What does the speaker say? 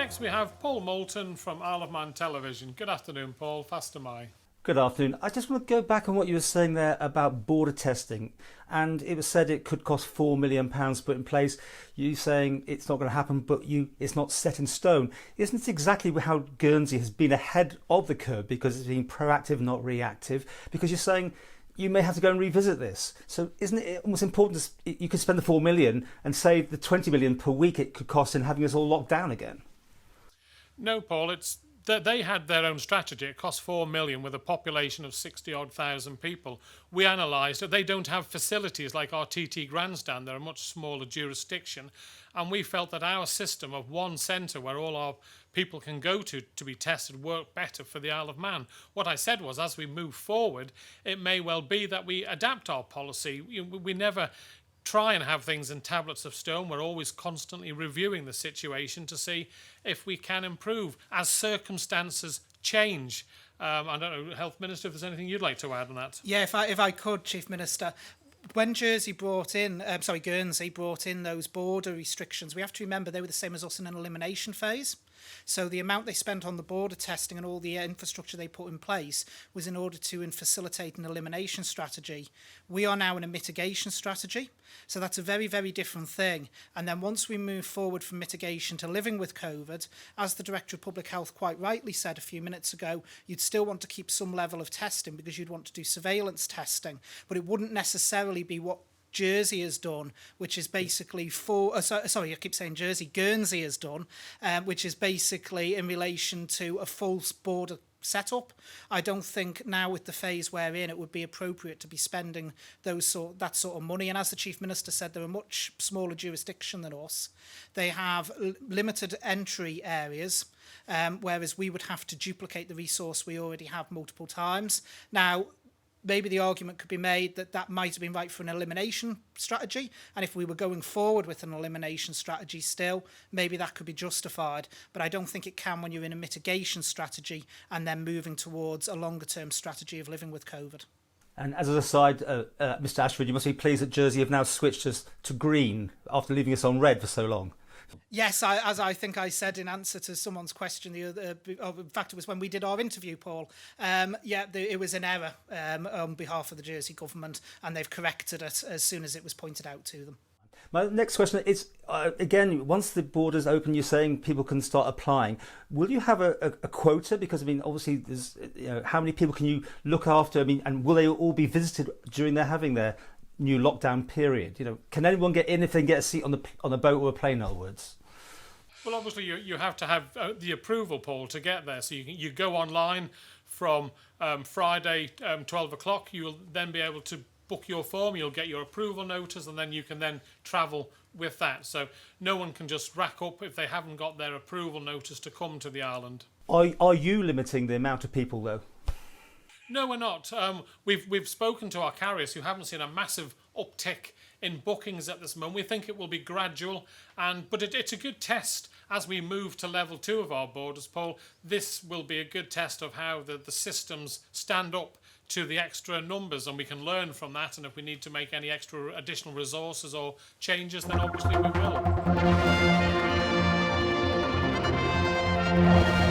Next we have Paul Moulton from Isle of Man Television. Good afternoon, Paul. Faster my. Good afternoon. I just want to go back on what you were saying there about border testing. And it was said it could cost £4 million to put in place. You saying it's not going to happen, but it's not set in stone. Isn't it exactly how Guernsey has been ahead of the curve because it's been proactive, not reactive? Because you're saying you may have to go and revisit this. So isn't it almost important you could spend the £4 million and save the £20 million per week it could cost in having us all locked down again? No, Paul, they had their own strategy. It cost $4 million with a population of 60-odd thousand people. We analysed it. They don't have facilities like our TT Grandstand. They're a much smaller jurisdiction. And we felt that our system of one centre where all our people can go to be tested worked better for the Isle of Man. What I said was, as we move forward, it may well be that we adapt our policy. We never try and have things in tablets of stone. We're always constantly reviewing the situation to see if we can improve as circumstances change. I don't know, Health Minister, if there's anything you'd like to add on that. Yeah, if I could, Chief Minister. When Guernsey brought in those border restrictions, we have to remember they were the same as us in an elimination phase. So the amount they spent on the border testing and all the infrastructure they put in place was in order to facilitate an elimination strategy. We are now in a mitigation strategy. So that's a very, very different thing. And then once we move forward from mitigation to living with COVID, as the Director of Public Health quite rightly said a few minutes ago, you'd still want to keep some level of testing because you'd want to do surveillance testing. But it wouldn't necessarily be what Jersey has done, which is basically Guernsey has done, which is basically in relation to a full border setup. I don't think now with the phase we're in, it would be appropriate to be spending that sort of money. And as the Chief Minister said, they're a much smaller jurisdiction than us. They have limited entry areas, whereas we would have to duplicate the resource we already have multiple times. Now, maybe the argument could be made that might have been right for an elimination strategy, and if we were going forward with an elimination strategy still, maybe that could be justified, but I don't think it can when you're in a mitigation strategy and then moving towards a longer-term strategy of living with COVID. And as an aside, Mr Ashford, you must be pleased that Jersey have now switched us to green after leaving us on red for so long. Yes, as I think I said in answer to someone's question, in fact, it was when we did our interview, Paul. It was an error on behalf of the Jersey government, and they've corrected it as soon as it was pointed out to them. My next question is, again, once the borders open, you're saying people can start applying. Will you have a quota? Because, I mean, obviously, there's, how many people can you look after? I mean, and will they all be visited during having their new lockdown period? Can anyone get in if they can get a seat on a boat or a plane, in other words? Well, obviously you have to have the approval, Paul, to get there. So you go online from Friday 12 o'clock. You'll then be able to book your form. You'll get your approval notice, and then you can then travel with that. So no one can just rack up if they haven't got their approval notice to come to the island. Are you limiting the amount of people, though? No, we're not. We've spoken to our carriers who haven't seen a massive uptick in bookings at this moment. We think it will be gradual, but it's a good test as we move to level 2 of our borders, Paul. This will be a good test of how the systems stand up to the extra numbers, and we can learn from that. And if we need to make any extra additional resources or changes, then obviously we will.